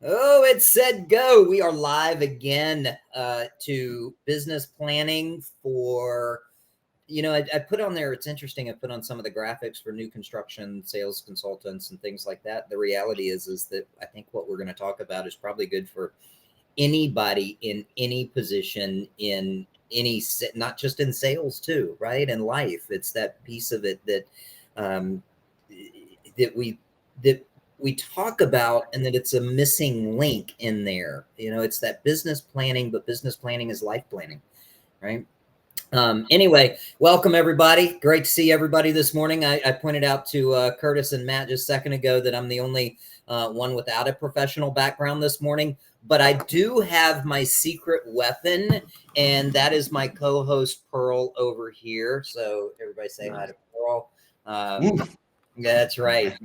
Oh, it said go. We are live again to business planning for, I put on there, it's interesting. I put on some of the graphics for new construction sales consultants and things like that. The reality is that I think what we're going to talk about is probably good for anybody in any position in any, not just in sales too, right? In life, it's that piece of it that, um, that we, that we talk about, and that it's a missing link in there. It's that business planning, but business planning is life planning, right? Anyway, welcome everybody. Great to see everybody this morning. I pointed out to Curtis and Matt just a second ago that I'm the only one without a professional background this morning, but I do have my secret weapon, and that is my co-host Pearl over here. So everybody say hi to Pearl. That's right.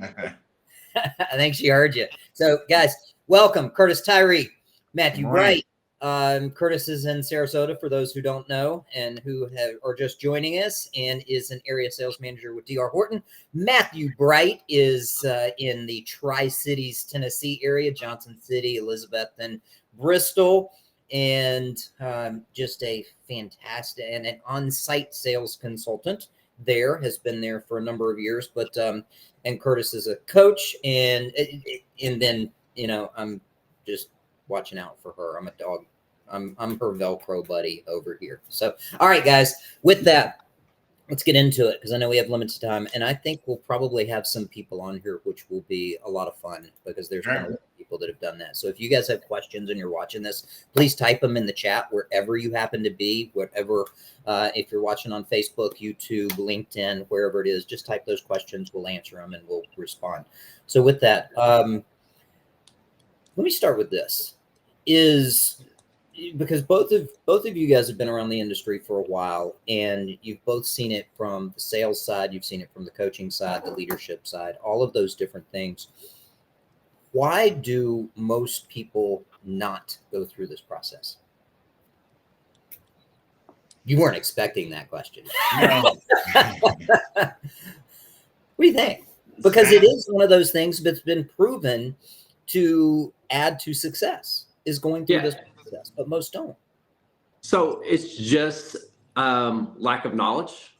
I think she heard you. So, guys, welcome. Curtis Tyree, Matthew Bright. Curtis is in Sarasota, for those who don't know and who are just joining us, and is an area sales manager with D.R. Horton. Matthew Bright is in the Tri-Cities, Tennessee area, Johnson City, Elizabeth, and Bristol, and just a fantastic and an on-site sales consultant there, has been there for a number of years, but and Curtis is a coach, and then I'm just watching out for her. I'm a dog. I'm her Velcro buddy over here. So, all right, guys, with that, let's get into it, because I know we have limited time, and I think we'll probably have some people on here, which will be a lot of fun, because there's been a lot of people that have done that. So if you guys have questions and you're watching this, please type them in the chat wherever you happen to be, whatever. If you're watching on Facebook, YouTube, LinkedIn, wherever it is, just type those questions. We'll answer them and we'll respond. So with that, let me start with this. Because both of you guys have been around the industry for a while, and you've both seen it from the sales side, you've seen it from the coaching side, the leadership side, all of those different things. Why do most people not go through this process? You weren't expecting that question. No. What do you think? Because it is one of those things that's been proven to add to success, is going through this process, but most don't. So it's just lack of knowledge.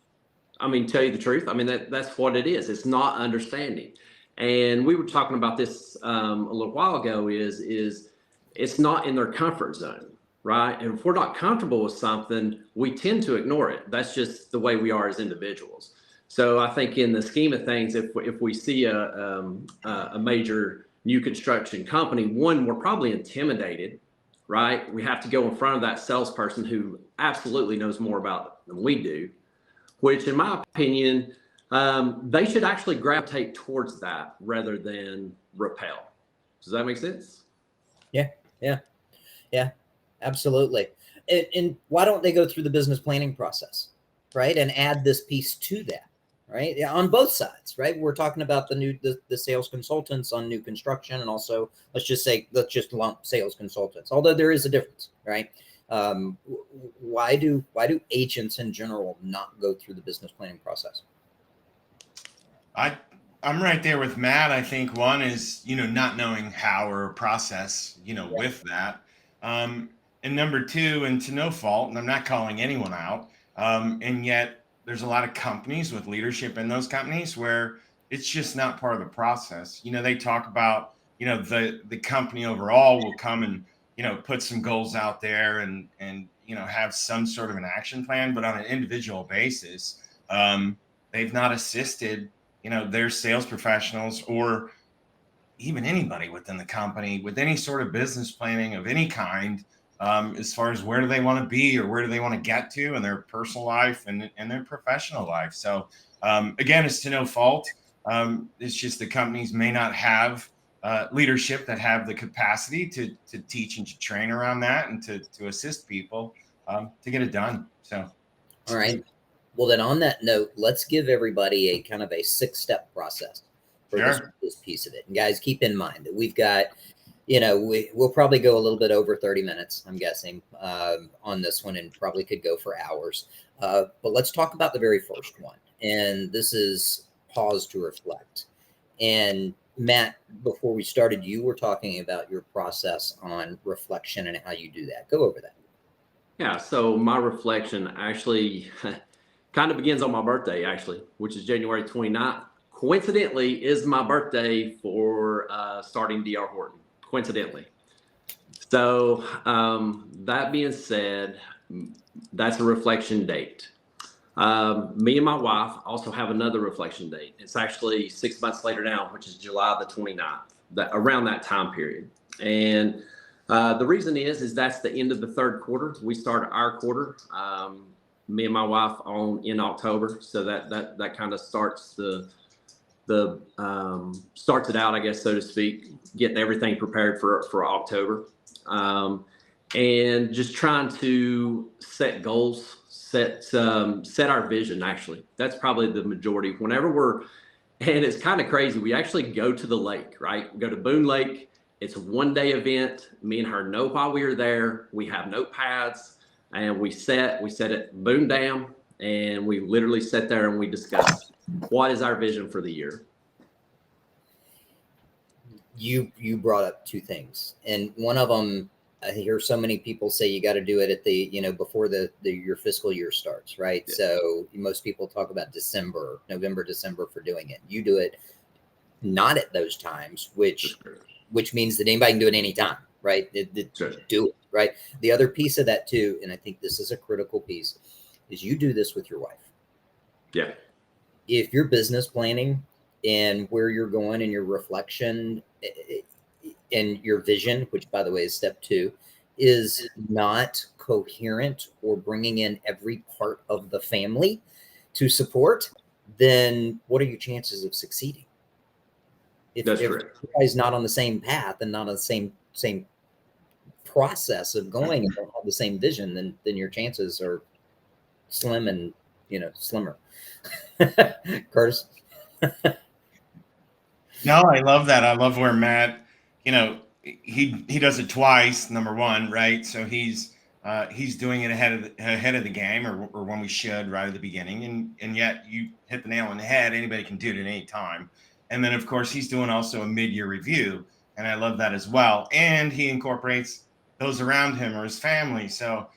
I mean, tell you the truth. I mean, that's what it is. It's not understanding. And we were talking about this a little while ago, is it's not in their comfort zone, right? And if we're not comfortable with something, we tend to ignore it. That's just the way we are as individuals. So I think in the scheme of things, if we see a major new construction company, one, we're probably intimidated, right? We have to go in front of that salesperson who absolutely knows more about it than we do, which in my opinion, they should actually gravitate towards that rather than repel. Does that make sense? Yeah, absolutely. And why don't they go through the business planning process, right? And add this piece to that, right? On both sides, right? We're talking about the sales consultants on new construction, and also let's just lump sales consultants, although there is a difference, right? Why do agents in general not go through the business planning process? I'm right there with Matt. I think one is, not knowing how or process, with that. And number two, and to no fault, and I'm not calling anyone out, and yet there's a lot of companies with leadership in those companies where it's just not part of the process. They talk about, the company overall will come and, put some goals out there and have some sort of an action plan, but on an individual basis, they've not assisted, their sales professionals or even anybody within the company with any sort of business planning of any kind, as far as where do they want to be or where do they want to get to in their personal life and their professional life. So again, it's to no fault. It's just the companies may not have leadership that have the capacity to teach and to train around that and to assist people to get it done. So, all right. Well, then on that note, let's give everybody a kind of a 6-step process for this piece of it. And guys, keep in mind that we've got, we'll probably go a little bit over 30 minutes, I'm guessing, on this one, and probably could go for hours. But let's talk about the very first one. And this is pause to reflect. And Matt, before we started, you were talking about your process on reflection and how you do that. Go over that. Yeah, so my reflection actually kind of begins on my birthday, actually, which is January 29th. Coincidentally, is my birthday for starting DR Horton. Coincidentally. So that being said, that's a reflection date. Me and my wife also have another reflection date. It's actually 6 months later now, which is July the 29th, around that time period. And the reason is that's the end of the third quarter. We start our quarter, me and my wife in October. So that kind of starts starts it out, I guess, so to speak, getting everything prepared for October. And just trying to set goals, set our vision. Actually, that's probably the majority. And it's kind of crazy. We actually go to the lake, right? We go to Boone Lake. It's a 1-day event. Me and her know why we are there. We have notepads, and we set at Boone Dam, and we literally sit there and we discuss what is our vision for the year. You brought up two things, and one of them, I hear so many people say you got to do it at the, before your fiscal year starts, right? Yeah. So most people talk about November, December for doing it. You do it not at those times, which means that anybody can do it anytime, right? Do it, right? The other piece of that too, and I think this is a critical piece, is you do this with your wife. Yeah. If you're business planning and where you're going and your reflection and your vision, which by the way is step 2, is not coherent or bringing in every part of the family to support, then what are your chances of succeeding? If everybody's not on the same path and not on the same process of going and don't have the same vision, then your chances are slim and slimmer. Curtis. No, I love that. I love where Matt, he does it twice. Number one, right? So he's doing it ahead of the game, or when we should, right at the beginning, and yet you hit the nail on the head. Anybody can do it at any time. And then of course he's doing also a mid-year review, and I love that as well. And he incorporates those around him or his family. So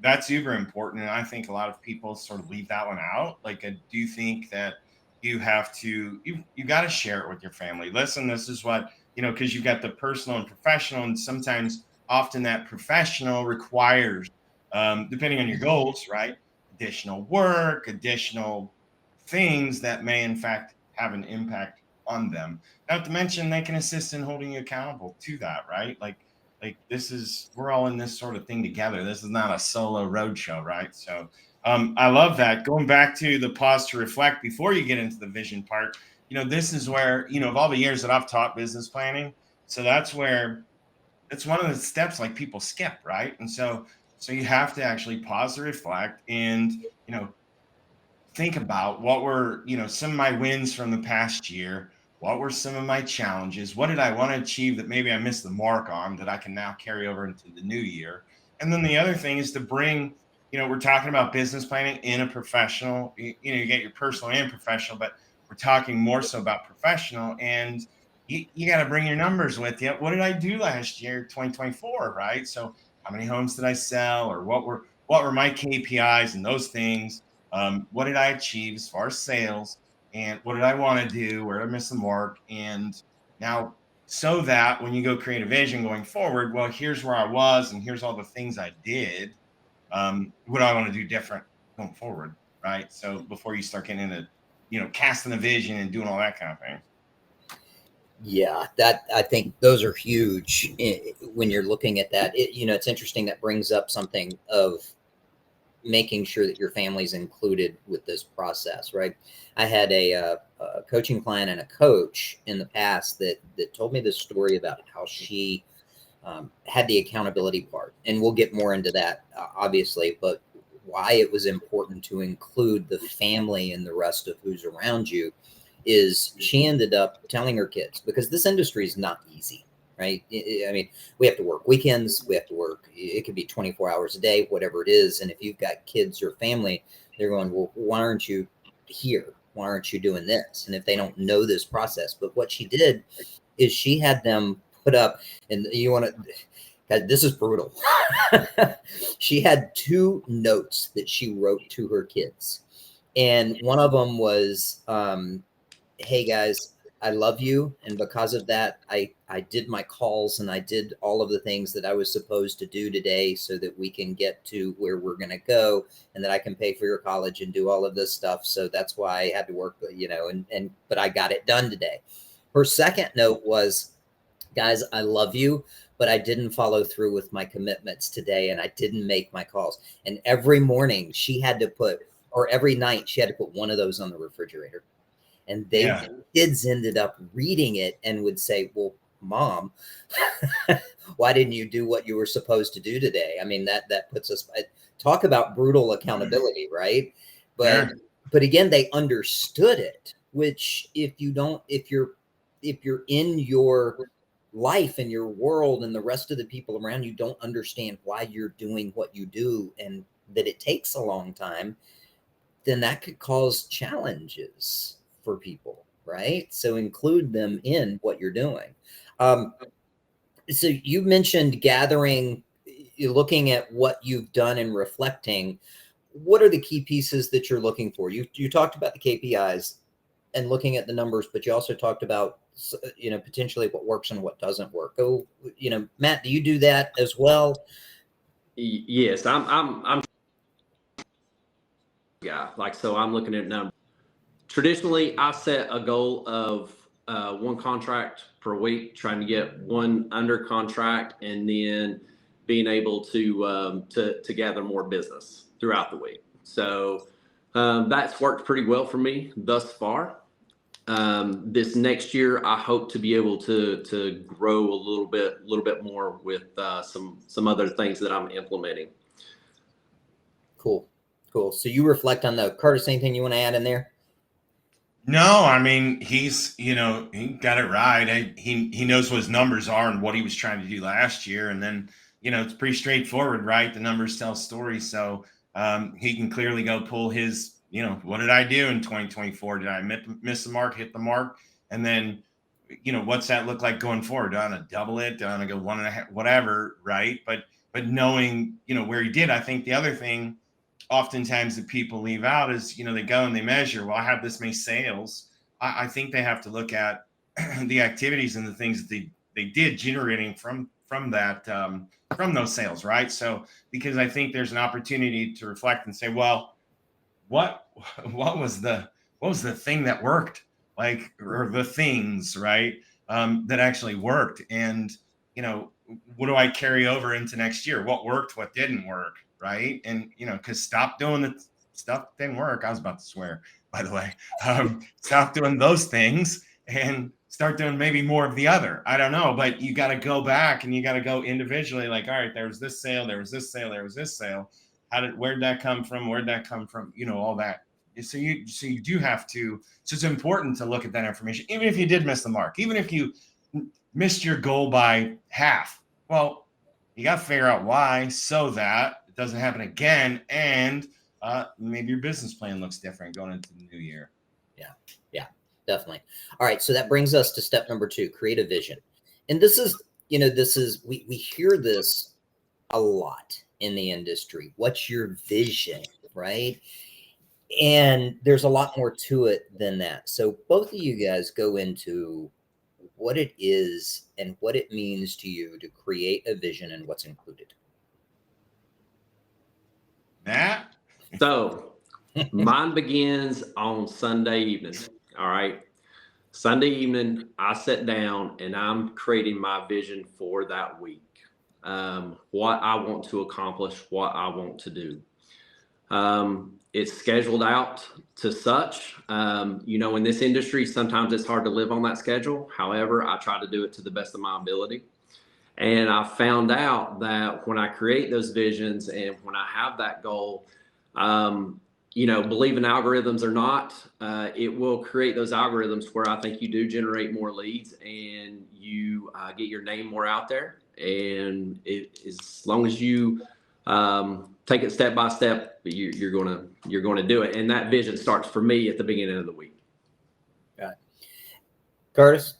that's super important. And I think a lot of people sort of leave that one out. Like, I do think that you have to, you got to share it with your family. Listen, this is what, because you've got the personal and professional, and sometimes often that professional requires, depending on your goals, right, additional work, additional things that may in fact have an impact on them. Not to mention they can assist in holding you accountable to that, right? Like we're all in this sort of thing together. This is not a solo road show, right? So I love that. Going back to the pause to reflect before you get into the vision part, this is where, of all the years that I've taught business planning, so that's one of the steps like people skip, right? And so you have to actually pause to reflect and, think about what were, some of my wins from the past year. What were some of my challenges? What did I want to achieve that maybe I missed the mark on that I can now carry over into the new year? And then the other thing is to bring, we're talking about business planning in a professional, you get your personal and professional, but we're talking more so about professional, and you got to bring your numbers with you. What did I do last year, 2024, right? So how many homes did I sell, or what were my KPIs and those things? What did I achieve as far as sales? And what did I want to do? Where did I miss the mark? And now, so that when you go create a vision going forward, well, here's where I was, and here's all the things I did. What do I want to do different going forward, right? So before you start getting into, casting a vision and doing all that kind of thing. Yeah, that, I think those are huge when you're looking at that. It's interesting, that brings up something of making sure that your family's included with this process, right? I had a coaching client and a coach in the past that told me this story about how she had the accountability part, and we'll get more into that obviously, but why it was important to include the family and the rest of who's around you is she ended up telling her kids, because this industry is not easy, right? I mean, we have to work weekends, we have to work, it could be 24 hours a day, whatever it is. And if you've got kids or family, they're going, well, why aren't you here? why aren't you doing this? And if they don't know this process, but what she did is she had them put up, and you want to, this is brutal. She had 2 notes that she wrote to her kids. And one of them was, hey guys, I love you. And because of that, I did my calls and I did all of the things that I was supposed to do today so that we can get to where we're going to go and that I can pay for your college and do all of this stuff. So that's why I had to work, but I got it done today. Her second note was, guys, I love you, but I didn't follow through with my commitments today and I didn't make my calls. And every morning she had to put, or every night she had to put one of those on the refrigerator. And the kids ended up reading it and would say, well, Mom, why didn't you do what you were supposed to do today? I mean, that puts us, talk about brutal accountability, right? But again, they understood it, which if you're in your life and your world and the rest of the people around you don't understand why you're doing what you do and that it takes a long time, then that could cause challenges for people, right? So include them in what you're doing. So you mentioned gathering, looking at what you've done and reflecting. What are the key pieces that you're looking for? You talked about the KPIs and looking at the numbers, but you also talked about, potentially what works and what doesn't work. Matt, do you do that as well? Yes, I'm so I'm looking at numbers. Traditionally, I set a goal of 1 contract per week, trying to get 1 under contract, and then being able to gather more business throughout the week. So that's worked pretty well for me thus far. This next year, I hope to be able to grow a little bit more with some other things that I'm implementing. Cool. So you reflect on the Curtis. Anything you want to add in there? No, I mean, he's, he got it right. He knows what his numbers are and what he was trying to do last year. And then, it's pretty straightforward, right? The numbers tell stories. So he can clearly go pull his, what did I do in 2024? Did I miss the mark, hit the mark? And then, what's that look like going forward? Do I want to double it? Do I want to go 1.5, whatever, right? But knowing, where he did, I think the other thing oftentimes that people leave out is, they go and they measure, well, I have this many sales. I think they have to look at the activities and the things that they did generating from that, from those sales. Right. So, because I think there's an opportunity to reflect and say, well, what was the thing that worked, or the things, right. That actually worked. And, what do I carry over into next year? What worked, what didn't work? Right. And, because stop doing the stuff that didn't work. I was about to swear, by the way. Stop doing those things and start doing maybe more of the other. I don't know, but you got to go back and you got to go individually. Like, all right, there was this sale, there was this sale, there was this sale. Where'd that come from? Where'd that come from? All that. So you do have to. So it's important to look at that information, even if you did miss the mark, even if you missed your goal by half. Well, you got to figure out why, so that it doesn't happen again. And maybe your business plan looks different going into the new year. Yeah, definitely. All right. So that brings us to step number 2, create a vision. And this is, we hear this a lot in the industry. What's your vision, right? And there's a lot more to it than that. So both of you guys go into what it is and what it means to you to create a vision and what's included. Matt? So mine begins on Sunday evening. All right. Sunday evening, I sit down and I'm creating my vision for that week. What I want to accomplish, what I want to do. It's scheduled out to such, in this industry, sometimes it's hard to live on that schedule. However, I try to do it to the best of my ability. And I found out that when I create those visions and when I have that goal, believe in algorithms or not, it will create those algorithms where I think you do generate more leads and you get your name more out there. And as long as you take it step by step, but you're gonna do it. And that vision starts for me at the beginning of the week. Got it. Curtis?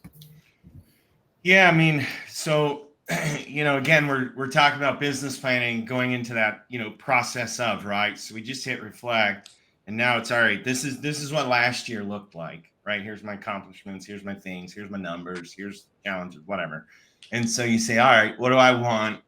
Yeah, I mean, so again, we're talking about business planning, going into that, process of, right? So we just hit reflect, and now it's all right. This is what last year looked like, right? Here's my accomplishments, here's my things, here's my numbers, here's challenges, whatever. And so you say, all right, what do I want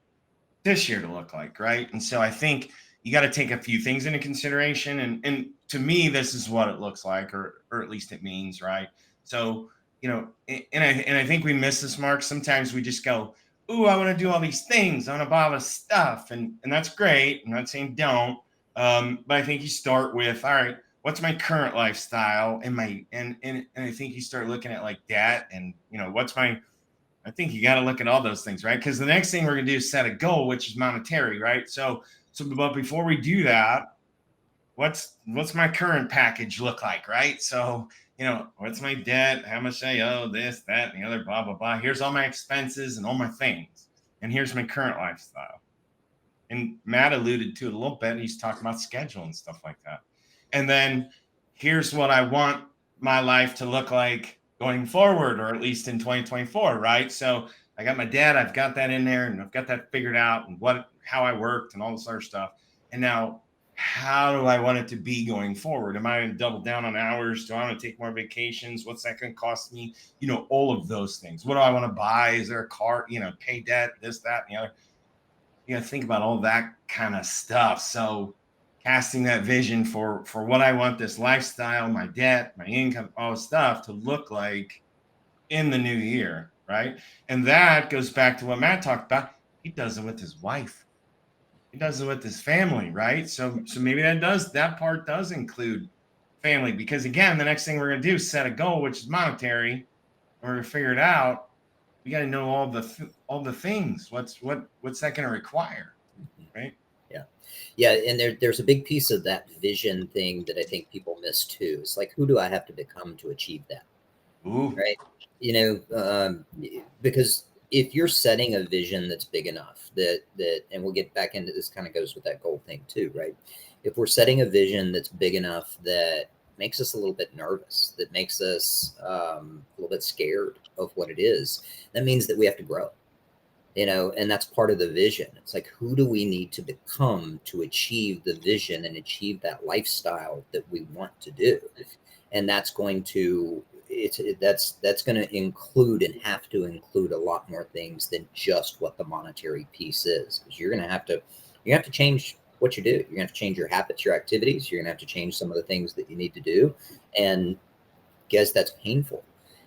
this year to look like, right? And so I think you got to take a few things into consideration, and to me, this is what it looks like, or at least it means, right? So and I think we miss this mark. Sometimes we just go, ooh, I want to do all these things. I want to buy all this stuff. And that's great. I'm not saying don't. But I think you start with, all right, what's my current lifestyle? And I think you start looking at like debt and, I think you got to look at all those things, right? Because the next thing we're going to do is set a goal, which is monetary, right? So, but before we do that, what's my current package look like, right? So, what's my debt? How much I owe? This, that, and the other, blah, blah, blah. Here's all my expenses and all my things. And here's my current lifestyle. And Matt alluded to it a little bit. He's talking about schedule and stuff like that. And then here's what I want my life to look like going forward, or at least in 2024, right? So I got my debt. I've got that in there, and I've got that figured out, and how I worked and all this other stuff. And now, how do I want it to be going forward? Am I going to double down on hours? Do I want to take more vacations? What's that going to cost me? All of those things. What do I want to buy? Is there a car, pay debt, this, that, and the other? You got to think about all that kind of stuff. So casting that vision for what I want this lifestyle, my debt, my income, all this stuff to look like in the new year, right? And that goes back to what Matt talked about. He does it with his wife. He does it with his family, right? So maybe that part does include family, because again, the next thing we're going to do is set a goal, which is monetary. We're going to figure it out. We got to know all the things. What's that going to require, right? Yeah, and there's a big piece of that vision thing that I think people miss too. It's like, who do I have to become to achieve that? Ooh. Right? Because if you're setting a vision that's big enough that and we'll get back into this, kind of goes with that goal thing too, right? If we're setting a vision that's big enough that makes us a little bit nervous, that makes us a little bit scared of what it is, that means that we have to grow, and that's part of the vision. It's like, who do we need to become to achieve the vision and achieve that lifestyle that we want to do? And that's going to that's going to include and have to include a lot more things than just what the monetary piece is, because you're going to have to change what you do. You're going to have to change your habits, your activities. You're going to have to change some of the things that you need to do. And guess that's painful.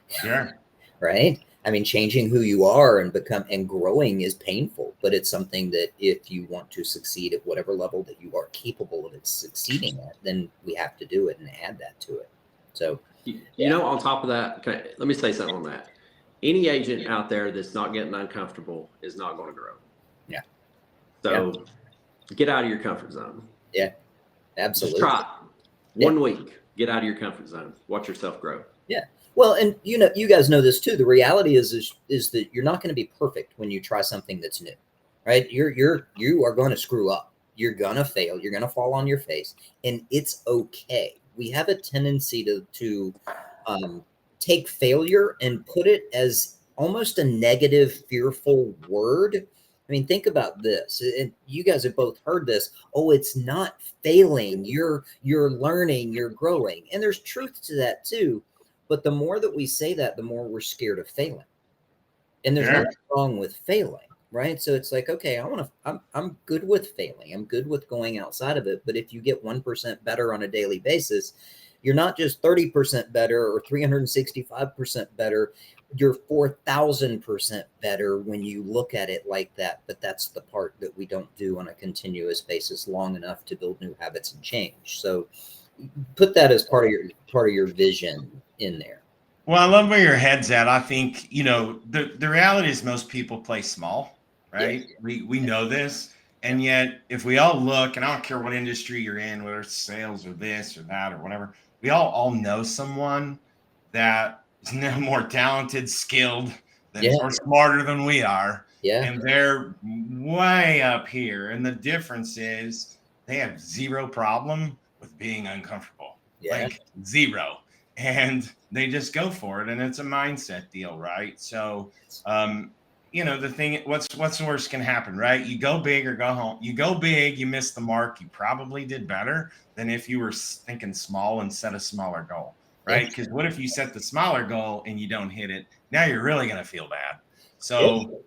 Sure. Right? I mean, changing who you are and growing is painful, but it's something that if you want to succeed at whatever level that you are capable of succeeding at, then we have to do it and add that to it. So, on top of that, okay, let me say something on that. Any agent out there that's not getting uncomfortable is not going to grow. Yeah. So get out of your comfort zone. Yeah, absolutely. Just try it. 1 week. Get out of your comfort zone. Watch yourself grow. Yeah. Well, and you guys know this too. The reality is that you're not going to be perfect when you try something that's new, right? You are going to screw up. You're going to fail. You're going to fall on your face, and it's okay. We have a tendency to take failure and put it as almost a negative, fearful word. I mean, think about this. And you guys have both heard this. Oh, it's not failing. You're learning. You're growing, and there's truth to that too. But the more that we say that, the more we're scared of failing. And there's nothing wrong with failing, right? So it's like, okay, I'm good with failing. I'm good with going outside of it. But if you get 1% better on a daily basis, you're not just 30% better or 365% better. You're 4,000% better when you look at it like that. But that's the part that we don't do on a continuous basis long enough to build new habits and change. So put that as part of your vision in there. Well, I love where your head's at. I think, the reality is most people play small, right? Yeah. We know this. And yet if we all look, and I don't care what industry you're in, whether it's sales or this or that or whatever, we all know someone that is no more talented, skilled or smarter than we are. Yeah. And they're way up here. And the difference is they have zero problem with being uncomfortable, Yeah. like zero. And they just go for it. And it's a mindset deal, right? So, the thing, what's the worst can happen, right? You go big or go home. You go big, you miss the mark. You probably did better than if you were thinking small and set a smaller goal, right? Because what if you set the smaller goal and you don't hit it? Now you're really going to feel bad. So,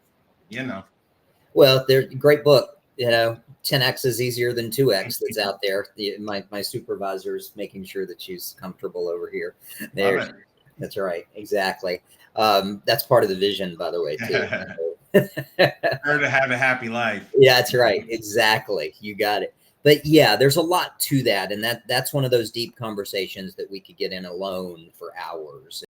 Well, there's a great book, 10X is easier than 2X that's out there. My supervisor's making sure that she's comfortable over here. There. That's right. Exactly. That's part of the vision, by the way, too. Her to have a happy life. Yeah, that's right. Exactly. You got it. But yeah, there's a lot to that. And that's one of those deep conversations that we could get in alone for hours.